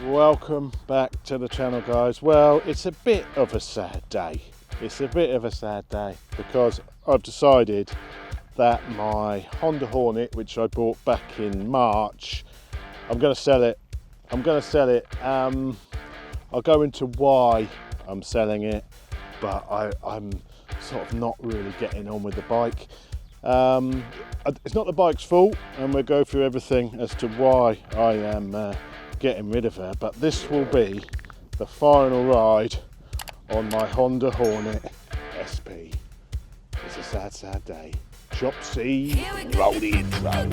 Welcome back to the channel, guys. Well, it's a bit of a sad day. It's a bit of a sad day because I've decided that my Honda Hornet, which I bought back in March, I'm going to sell it. I'll go into why I'm selling it, but I'm sort of not really getting on with the bike. It's not the bike's fault, and we'll go through everything as to why I am getting rid of her, but this will be the final ride on my Honda Hornet SP. It's a sad, sad day. Chop C, roll the intro.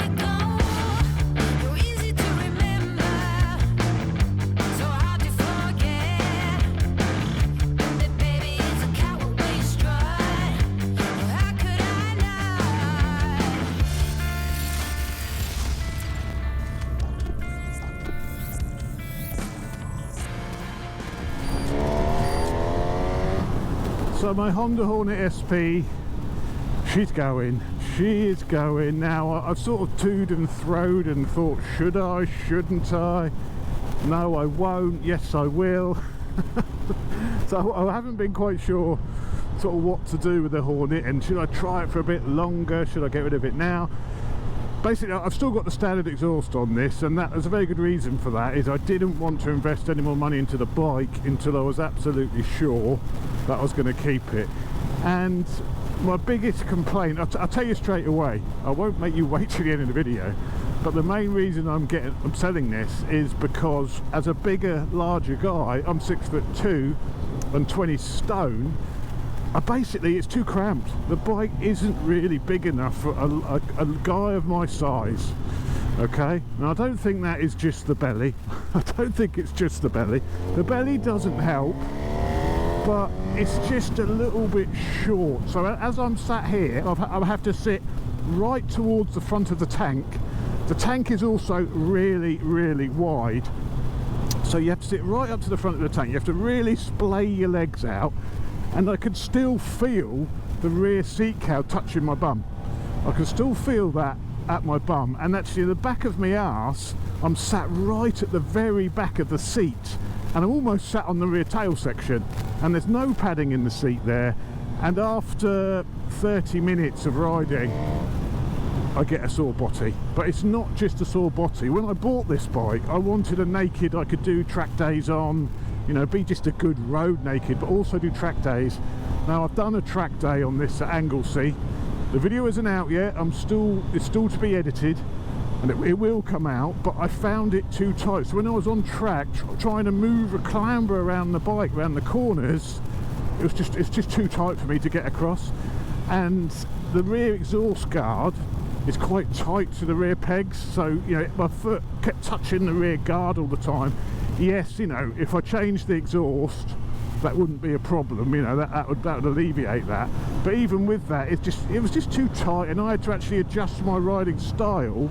So my Honda Hornet SP, she is going now. I've sort of toed and froed and thought, should I, shouldn't I? No, I won't. Yes, I will. So I haven't been quite sure sort of what to do with the Hornet, and should I try it for a bit longer, should I get rid of it now? Basically, I've still got the standard exhaust on this, and there's a very good reason for that. Is I didn't want to invest any more money into the bike until I was absolutely sure that I was going to keep it. And my biggest complaint, I'll tell you straight away, I won't make you wait till the end of the video, but the main reason I'm selling this is because as a bigger, larger guy, I'm 6'2" and 20 stone. Basically, it's too cramped. The bike isn't really big enough for a guy of my size. Okay, and I don't think that is just the belly. I don't think it's just the belly. The belly doesn't help, but it's just a little bit short. So as I'm sat here, I have to sit right towards the front of the tank. The tank is also really, really wide, so you have to sit right up to the front of the tank. You have to really splay your legs out, and I can still feel the rear seat cowl touching my bum. I can still feel that at my bum, and actually the back of my arse, I'm sat right at the very back of the seat, and I'm almost sat on the rear tail section, and there's no padding in the seat there. And after 30 minutes of riding, I get a sore botty. But it's not just a sore botty. When I bought this bike, I wanted a naked I could do track days on, you know, be just a good road naked, but also do track days. Now I've done a track day on this at Anglesey. The video isn't out yet. It's still to be edited, and it will come out, but I found it too tight. So when I was on track trying to move a clamber around the bike, around the corners, it's just too tight for me to get across. And the rear exhaust guard is quite tight to the rear pegs, so you know, my foot kept touching the rear guard all the time. Yes, you know, if I changed the exhaust, that wouldn't be a problem, you know, that would alleviate that. But even with that, it was just too tight, and I had to actually adjust my riding style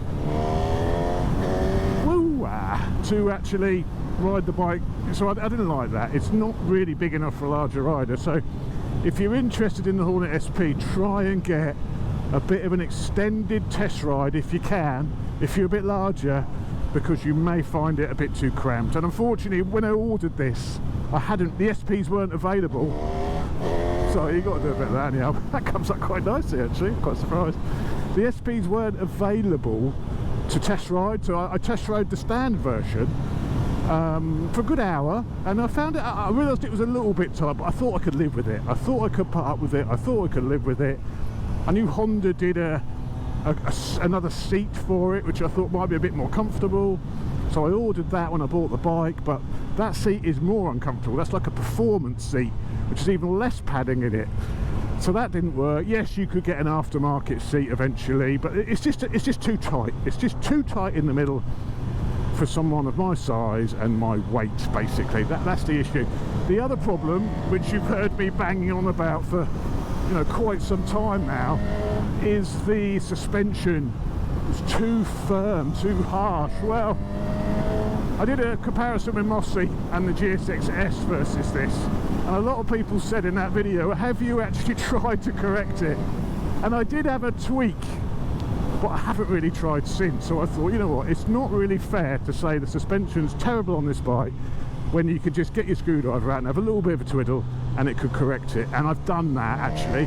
to actually ride the bike. So I didn't like that. It's not really big enough for a larger rider. So if you're interested in the Hornet SP, try and get a bit of an extended test ride if you can, if you're a bit larger, because you may find it a bit too cramped. And unfortunately, when I ordered this, the SPs weren't available. So you got to do a bit of that anyhow. That comes up quite nicely actually, I'm quite surprised. The SPs weren't available to test ride, so I test rode the standard version for a good hour, and I realised it was a little bit tight, but I thought I could live with it. I thought I could put up with it. I thought I could live with it. I knew Honda did another seat for it, which I thought might be a bit more comfortable, so I ordered that when I bought the bike. But that seat is more uncomfortable. That's like a performance seat, which is even less padding in it, so that didn't work. Yes, you could get an aftermarket seat eventually, but it's just too tight. It's just too tight in the middle for someone of my size and my weight. Basically, that's the issue. The other problem, which you've heard me banging on about for quite some time now, is the suspension. It's too firm, too harsh. Well, I did a comparison with Mossy and the GSX-S versus this, and a lot of people said in that video, have you actually tried to correct it? And I did have a tweak but I haven't really tried since. So I thought, you know what, it's not really fair to say the suspension's terrible on this bike when you could just get your screwdriver out and have a little bit of a twiddle and it could correct it. And I've done that actually,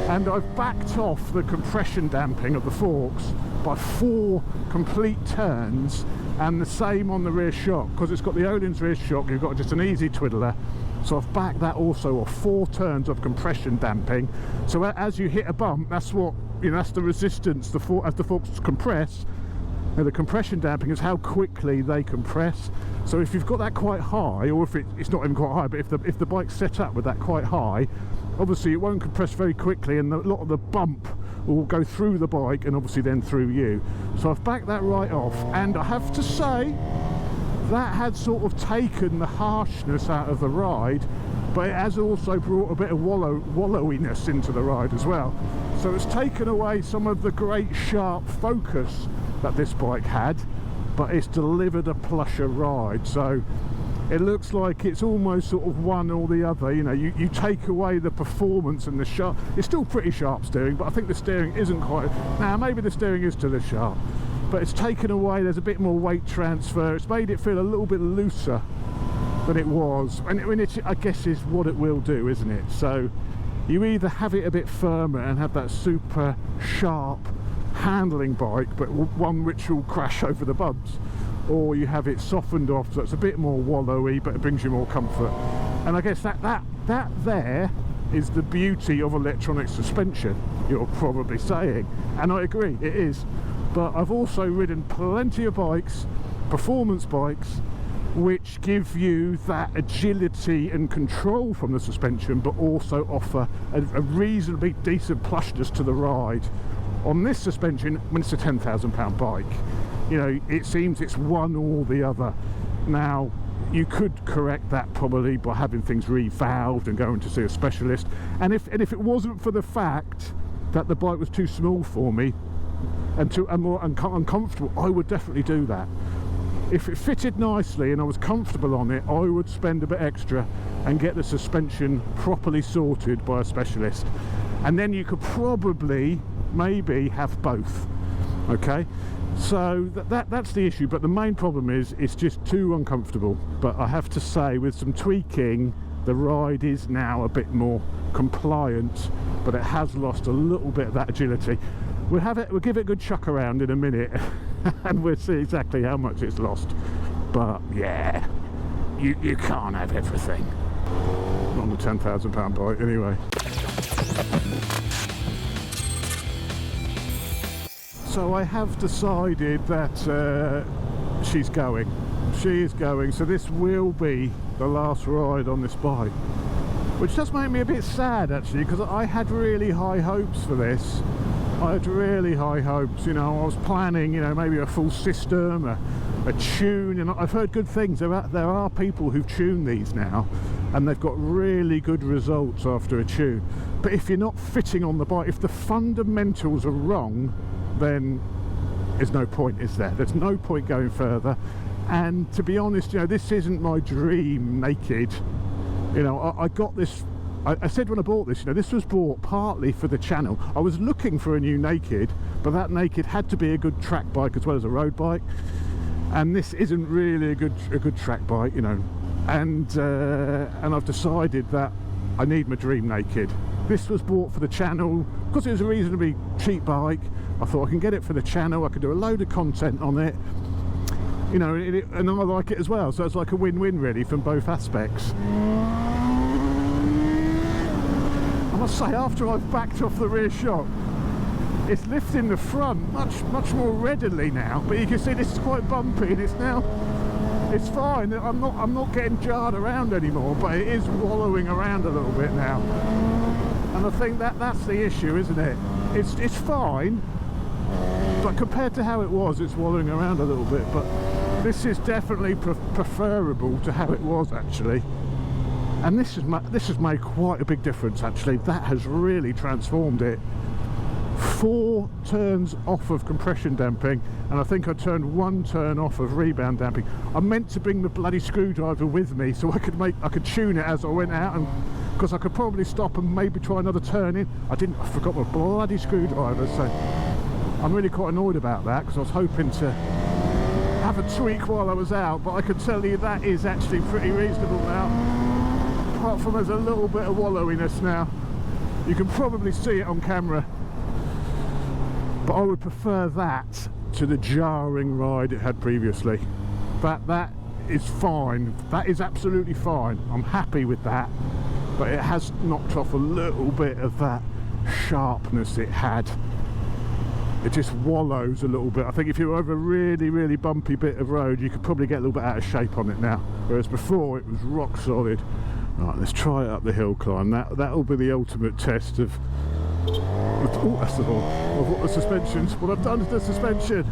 and I've backed off the compression damping of the forks by 4 complete turns, and the same on the rear shock, because it's got the Öhlins rear shock, you've got just an easy twiddler. So I've backed that also off 4 turns of compression damping. So as you hit a bump, that's what, you know, that's the resistance. As the forks compress, the compression damping is how quickly they compress. So if you've got that quite high, or if it's not even quite high, but if the bike's set up with that quite high, obviously it won't compress very quickly, and a lot of the bump will go through the bike and obviously then through you. So I've backed that right off, and I have to say that had sort of taken the harshness out of the ride, but it has also brought a bit of wallowiness into the ride as well. So it's taken away some of the great sharp focus that this bike had, but it's delivered a plusher ride. So it looks like it's almost sort of one or the other. You know, you take away the performance and the sharp. It's still pretty sharp steering, but I think the steering isn't quite. Now maybe the steering is still as sharp, but it's taken away. There's a bit more weight transfer. It's made it feel a little bit looser than it was, and I guess is what it will do, isn't it? So you either have it a bit firmer and have that super sharp handling bike, but one which will crash over the bumps, or you have it softened off so it's a bit more wallowy, but it brings you more comfort. And I guess that there is the beauty of electronic suspension, you're probably saying, and I agree, it is. But I've also ridden plenty of bikes, performance bikes, which give you that agility and control from the suspension, but also offer a reasonably decent plushness to the ride. On this suspension, when it's a £10,000 bike, you know, it seems it's one or the other. Now, you could correct that probably by having things revalved and going to see a specialist. And if it wasn't for the fact that the bike was too small for me and more uncomfortable, I would definitely do that. If it fitted nicely and I was comfortable on it, I would spend a bit extra and get the suspension properly sorted by a specialist. And then you could probably maybe have both. Okay, so that's the issue, but the main problem is it's just too uncomfortable. But I have to say, with some tweaking, the ride is now a bit more compliant, but it has lost a little bit of that agility. We'll give it a good chuck around in a minute and we'll see exactly how much it's lost. But yeah, you can't have everything on the £10,000 bike anyway. So I have decided that she's going. She is going, so this will be the last ride on this bike, which does make me a bit sad actually, because I had really high hopes for this. I had really high hopes, you know. I was planning, you know, maybe a full system, a tune, and I've heard good things. There are people who've tuned these now, and they've got really good results after a tune. But if you're not fitting on the bike, if the fundamentals are wrong, then there's no point, is there? There's no point going further. And to be honest, you know, this isn't my dream naked. You know, I got this, I said when I bought this, you know, this was bought partly for the channel. I was looking for a new naked, but that naked had to be a good track bike as well as a road bike, and this isn't really a good track bike, you know. And I've decided that I need my dream naked. This was bought for the channel because it was a reasonably cheap bike. I thought I can get it for the channel, I could do a load of content on it, you know, and I like it as well, so it's like a win-win really from both aspects. I must say, after I've backed off the rear shock, it's lifting the front much more readily now, but you can see this is quite bumpy, and it's fine. I'm not getting jarred around anymore, but it is wallowing around a little bit now, and I think that's the issue, isn't it? It's fine, but compared to how it was, it's wallowing around a little bit. But this is definitely preferable to how it was actually, and this has made quite a big difference actually. That has really transformed it. 4 turns off of compression damping, and I think I turned 1 turn off of rebound damping. I meant to bring the bloody screwdriver with me so I could tune it as I went out, and because I could probably stop and maybe try another turn in. I forgot my bloody screwdriver, so I'm really quite annoyed about that, because I was hoping to have a tweak while I was out, but I can tell you that is actually pretty reasonable now, apart from there's a little bit of wallowiness now. You can probably see it on camera, but I would prefer that to the jarring ride it had previously. That is fine, that is absolutely fine, I'm happy with that, but it has knocked off a little bit of that sharpness it had. It just wallows a little bit. I think if you were over a really bumpy bit of road, you could probably get a little bit out of shape on it now, whereas before it was rock solid. Right, let's try it up the hill climb. That'll be the ultimate test of that's the horn, of what the suspension's, what I've done to the suspension.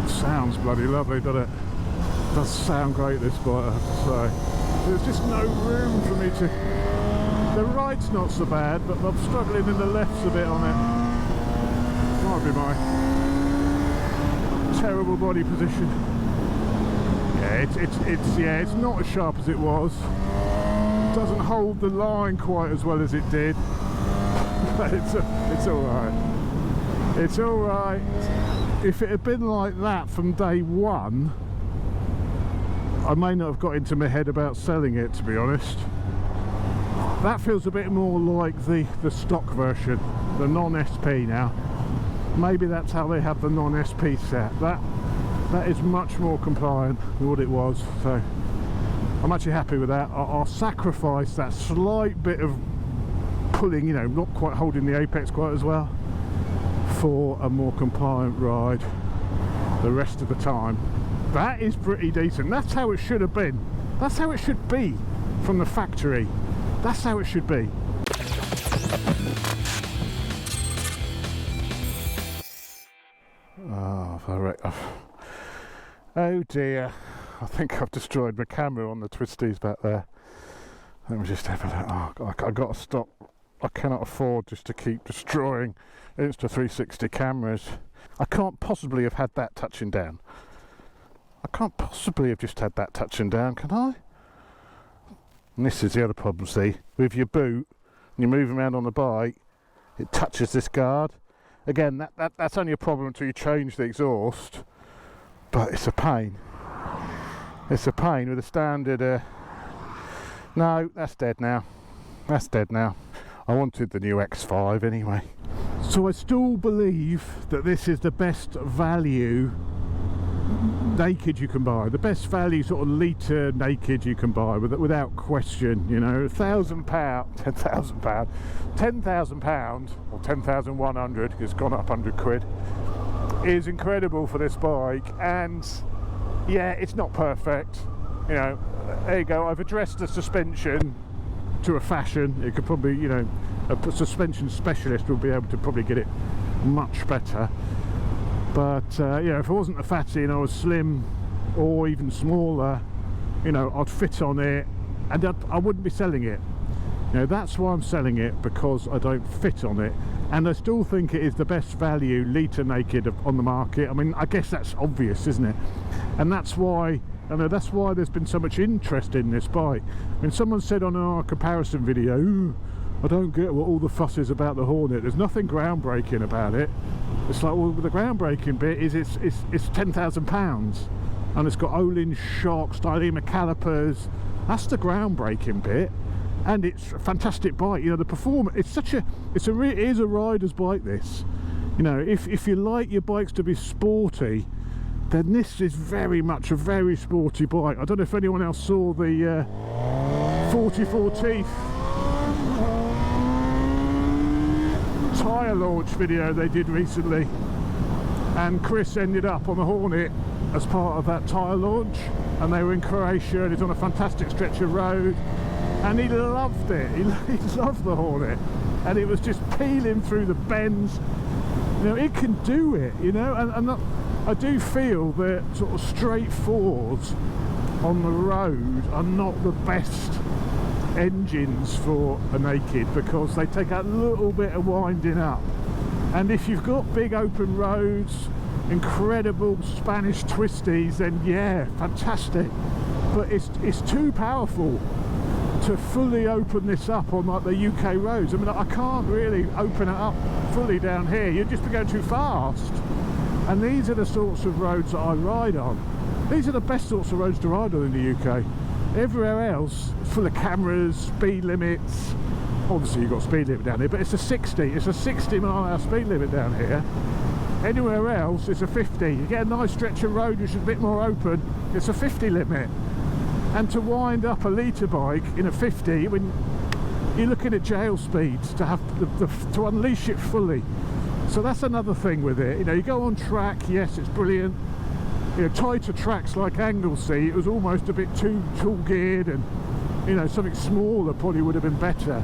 Sounds bloody lovely, doesn't it? It does sound great, this bike, I have to say. There's just no room for me to... The right's not so bad, but I'm struggling in the left's a bit on it. Might be my terrible body position. Yeah, it's not as sharp as it was. It doesn't hold the line quite as well as it did, but it's all right. It's all right. If it had been like that from day one, I may not have got into my head about selling it, to be honest. That feels a bit more like the stock version, the non-SP now. Maybe that's how they have the non-SP set. That is much more compliant than what it was, so I'm actually happy with that. I'll sacrifice that slight bit of pulling, you know, not quite holding the apex quite as well, for a more compliant ride the rest of the time. That is pretty decent. That's how it should have been. That's how it should be from the factory. That's how it should be. Oh dear, I think I've destroyed my camera on the twisties back there. Let me just have a look. Oh God, I've got to stop. I cannot afford just to keep destroying Insta360 cameras. I can't possibly have had that touching down. I can't possibly have just had that touching down, can I? And this is the other problem, see, with your boot, and you're moving around on the bike, it touches this guard. Again, that's only a problem until you change the exhaust, but it's a pain. It's a pain with a standard... No, that's dead now. That's dead now. I wanted the new X5 anyway. So I still believe that this is the best value naked you can buy, the best value sort of litre naked you can buy, without question. You know, £1,000, £10,000, £10,000 or 10,100, it's gone up 100 quid, is incredible for this bike. And yeah, it's not perfect, you know. There you go, I've addressed the suspension to a fashion. It could probably, you know, a suspension specialist will be able to probably get it much better. But yeah, if I wasn't a fatty and I was slim or even smaller, you know, I'd fit on it, and I wouldn't be selling it. You know, that's why I'm selling it, because I don't fit on it, and I still think it is the best value litre naked on the market. I mean, I guess that's obvious, isn't it? And that's why, I know, that's why there's been so much interest in this bike. I mean, someone said on our comparison video, "Ooh, I don't get what all the fuss is about the Hornet. There's nothing groundbreaking about it." It's like, well, the groundbreaking bit is it's £10,000, and it's got Olin shocks, Dyneema calipers. That's the groundbreaking bit, and it's a fantastic bike. You know, the performance. It is a rider's bike. This, you know, if you like your bikes to be sporty, then this is very much a very sporty bike. I don't know if anyone else saw the 44 teeth tyre launch video they did recently, and Chris ended up on the Hornet as part of that tyre launch, and they were in Croatia, and he's on a fantastic stretch of road, and he loved it. He loved the Hornet, and it was just peeling through the bends. You know, it can do it, you know. And I do feel that sort of straight fours on the road are not the best engines for a naked, because they take a little bit of winding up, and if you've got big open roads incredible Spanish twisties, then yeah, fantastic. But it's too powerful to fully open this up on like the UK roads. I mean, I can't really open it up fully down here. You'd just be going too fast. And these are the sorts of roads that I ride on. These are the best sorts of roads to ride on in the UK. Everywhere else is full of cameras, speed limits. Obviously you've got speed limit down here, but it's a 60. It's a 60 mile/hour speed limit down here. Anywhere else it's a 50. You get a nice stretch of road which is a bit more open, it's a 50 limit. And to wind up a litre bike in a 50, when you're looking at jail speeds, to have to unleash it fully. So that's another thing with it. You know, you go on track, yes, it's brilliant. You know, tighter tracks like Anglesey, it was almost a bit too tall geared, and you know, something smaller probably would have been better.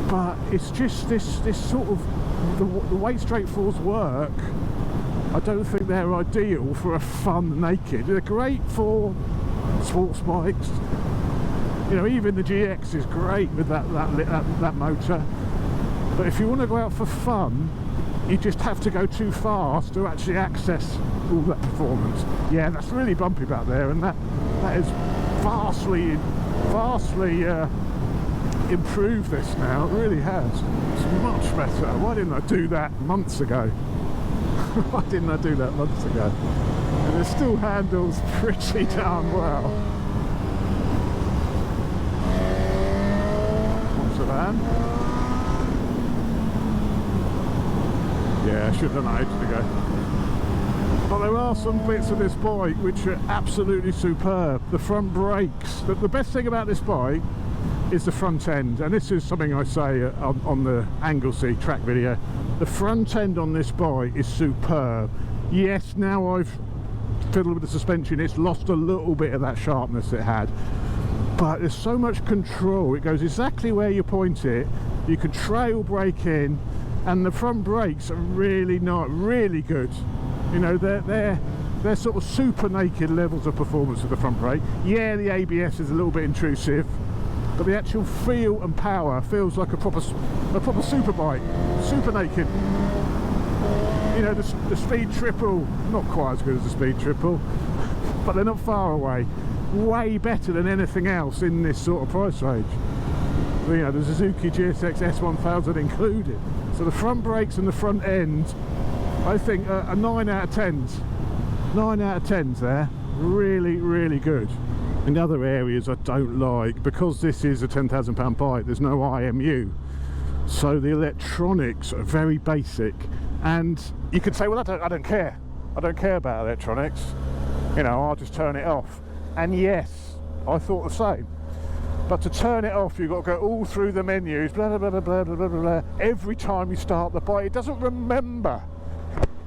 But it's just this sort of the way straight fours work. I don't think they're ideal for a fun naked. They're great for sports bikes. You know, even the GX is great with that motor. But if you want to go out for fun, you just have to go too fast to actually access all that performance. Yeah, that's really bumpy back there, and that is vastly improved this now. It really has. It's much better. Why didn't I do that months ago? Why didn't I do that months ago? And it still handles pretty darn well. What's the van? Yeah, I should have done that ages ago. But there are some bits of this bike which are absolutely superb. The front brakes. The best thing about this bike is the front end, and this is something I say on the Anglesey track video. The front end on this bike is superb. Yes, now I've fiddled with the suspension, it's lost a little bit of that sharpness it had, but there's so much control. It goes exactly where you point it. You can trail brake in, and the front brakes are really good. You know, they're sort of super naked levels of performance with the front brake. Yeah, the ABS is a little bit intrusive, but the actual feel and power feels like a proper super bike, super naked. You know, the speed triple, not quite as good as the speed triple, but they're not far away. Way better than anything else in this sort of price range. You know, the Suzuki GSX S1000 included. So the front brakes and the front end, I think a 9 out of 10s. 9 out of 10s there. Really good. In other areas I don't like, because this is a £10,000 bike, there's no IMU. So the electronics are very basic. And you could say, well, I don't care. I don't care about electronics. You know, I'll just turn it off. And yes, I thought the same. But to turn it off, you've got to go all through the menus, blah, blah, blah, blah, blah, blah, blah. Every time you start the bike, it doesn't remember.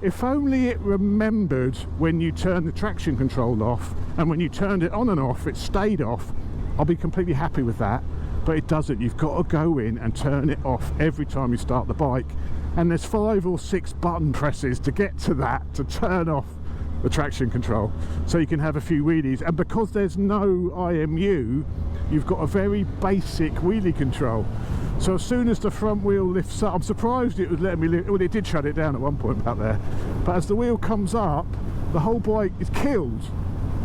If only it remembered when you turn the traction control off, and when you turned it on and off, it stayed off, I'll be completely happy with that. But it doesn't. You've got to go in and turn it off every time you start the bike. And there's 5 or 6 button presses to get to that, to turn off the traction control, so you can have a few wheelies. And because there's no IMU, you've got a very basic wheelie control. So as soon as the front wheel lifts up, I'm surprised it was letting me lift. Well, it did shut it down at one point back there, but as the wheel comes up, the whole bike is killed.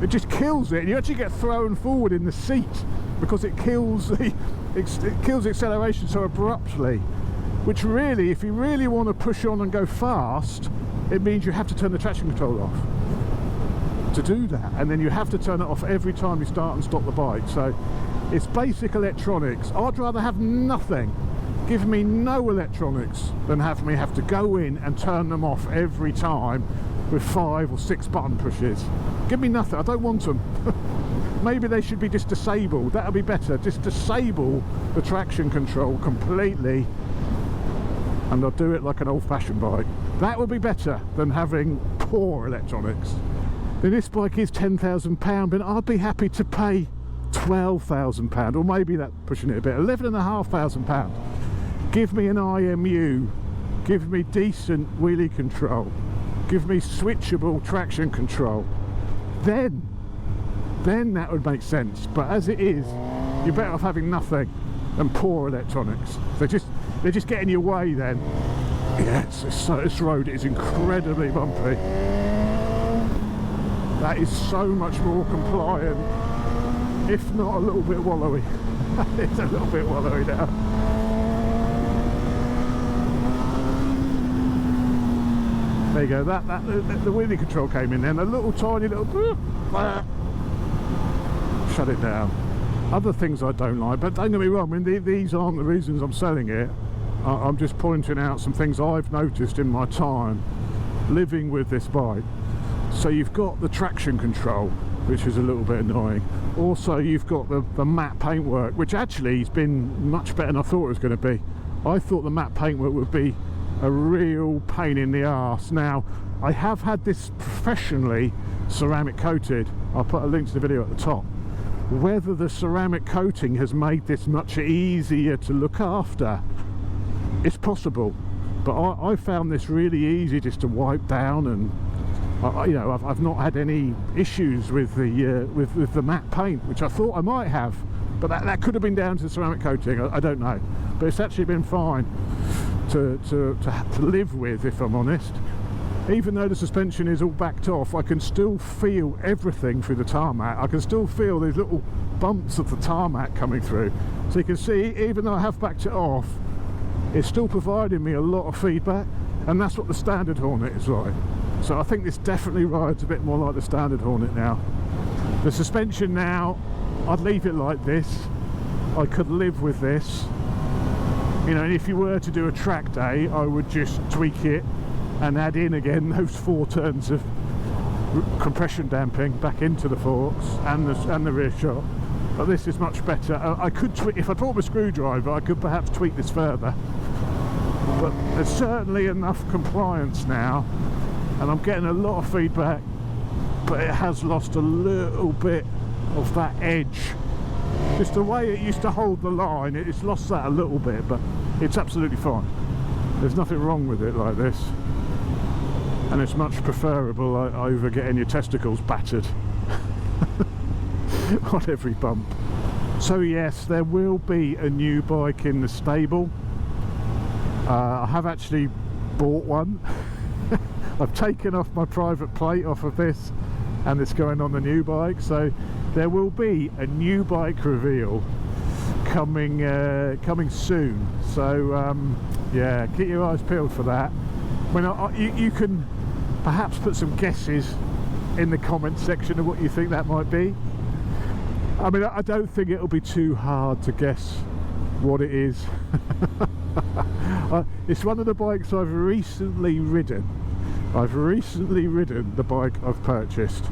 It just kills it, and you actually get thrown forward in the seat because it kills the acceleration so abruptly. Which really, if you really want to push on and go fast, it means you have to turn the traction control off to do that, and then you have to turn it off every time you start and stop the bike. So it's basic electronics. I'd rather have nothing, give me no electronics, than have me have to go in and turn them off every time with 5 or 6 button pushes. Give me nothing. I don't want them. Maybe they should be just disabled. That would be better. Just disable the traction control completely, and I'll do it like an old-fashioned bike. That would be better than having poor electronics. Now, this bike is £10,000, but I'd be happy to pay £12,000, or maybe that pushing it a bit, £11,500. Give me an IMU, give me decent wheelie control, give me switchable traction control. Then that would make sense. But as it is, you're better off having nothing than poor electronics. They're just getting your way then. Yes, this road is incredibly bumpy. That is so much more compliant, if not a little bit wallowy. It's a little bit wallowy now. There you go, the wheelie control came in then, a little tiny little shut it down. Other things I don't like, but don't get me wrong, I mean, these aren't the reasons I'm selling it. I'm just pointing out some things I've noticed in my time living with this bike. So you've got the traction control, which is a little bit annoying. Also, you've got the matte paintwork, which actually has been much better than I thought it was going to be. I thought the matte paintwork would be a real pain in the arse. Now, I have had this professionally ceramic coated. I'll put a link to the video at the top. Whether the ceramic coating has made this much easier to look after, it's possible, but I found this really easy just to wipe down, and you know, I've not had any issues with the matte paint, which I thought I might have, but that could have been down to the ceramic coating. I don't know, but it's actually been fine to live with, if I'm honest. Even though the suspension is all backed off, I can still feel everything through the tarmac. I can still feel these little bumps of the tarmac coming through. So you can see, even though I have backed it off, it's still providing me a lot of feedback, and that's what the standard Hornet is like. So I think this definitely rides a bit more like the standard Hornet now. The suspension now, I'd leave it like this. I could live with this. You know, and if you were to do a track day, I would just tweak it and add in again those 4 turns of compression damping back into the forks and the rear shock. But this is much better. I could tweak, if I brought my screwdriver, I could perhaps tweak this further. But there's certainly enough compliance now, and I'm getting a lot of feedback, but it has lost a little bit of that edge. Just the way it used to hold the line, it's lost that a little bit, but it's absolutely fine. There's nothing wrong with it like this, and it's much preferable over getting your testicles battered on every bump. So yes, there will be a new bike in the stable. I have actually bought one. I've taken off my private plate off of this, and it's going on the new bike. So there will be a new bike reveal coming soon. So yeah, keep your eyes peeled for that. When you can perhaps put some guesses in the comment section of what you think that might be. I mean, I don't think it'll be too hard to guess what it is. It's one of the bikes I've recently ridden. I've recently ridden the bike I've purchased,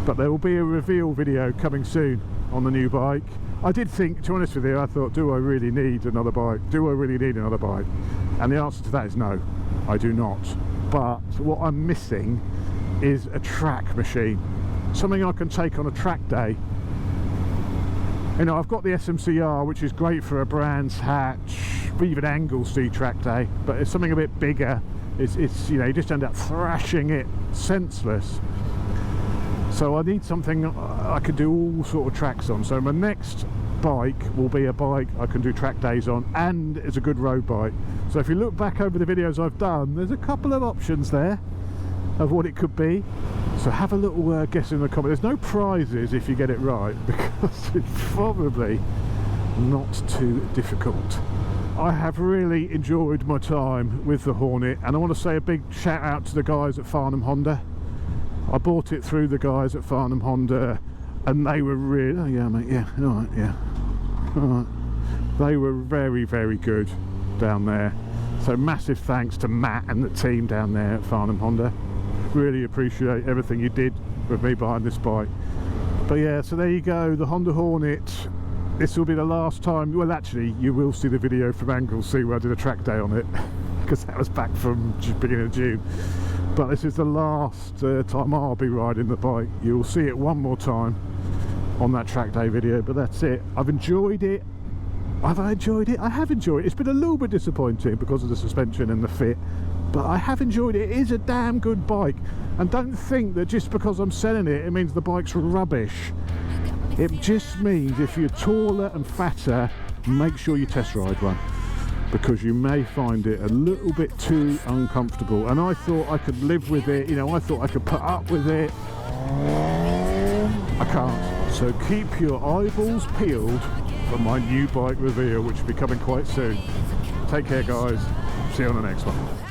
but there will be a reveal video coming soon on the new bike. I did think, to be honest with you, I thought, do I really need another bike? Do I really need another bike? And the answer to that is no, I do not. But what I'm missing is a track machine, something I can take on a track day. You know, I've got the SMCR, which is great for a Brands Hatch, even Anglesey track day, but it's something a bit bigger. It's you know, you just end up thrashing it senseless. So I need something I can do all sort of tracks on. So my next bike will be a bike I can do track days on, and it's a good road bike. So if you look back over the videos I've done, there's a couple of options there of what it could be. So have a little guess in the comments. There's no prizes if you get it right, because it's probably not too difficult. I have really enjoyed my time with the Hornet, and I want to say a big shout out to the guys at Farnham Honda. I bought it through the guys at Farnham Honda, and they were really, oh yeah mate, yeah, alright, yeah, alright. They were very, very good down there. So massive thanks to Matt and the team down there at Farnham Honda. Really appreciate everything you did with me behind this bike. But yeah, so there you go, the Honda Hornet. This will be the last time, well actually you will see the video from Anglesey where I did a track day on it, because that was back from beginning of June. But this is the last time I'll be riding the bike. You'll see it one more time on that track day video, but that's it. I've enjoyed it. Have I enjoyed it? I have enjoyed it. It's been a little bit disappointing because of the suspension and the fit, but I have enjoyed it. It is a damn good bike, and don't think that just because I'm selling it, it means the bike's rubbish. It just means if you're taller and fatter, make sure you test ride one. because you may find it a little bit too uncomfortable. And I thought I could live with it, you know, I thought I could put up with it. I can't. So keep your eyeballs peeled for my new bike reveal, which will be coming quite soon. Take care, guys. See you on the next one.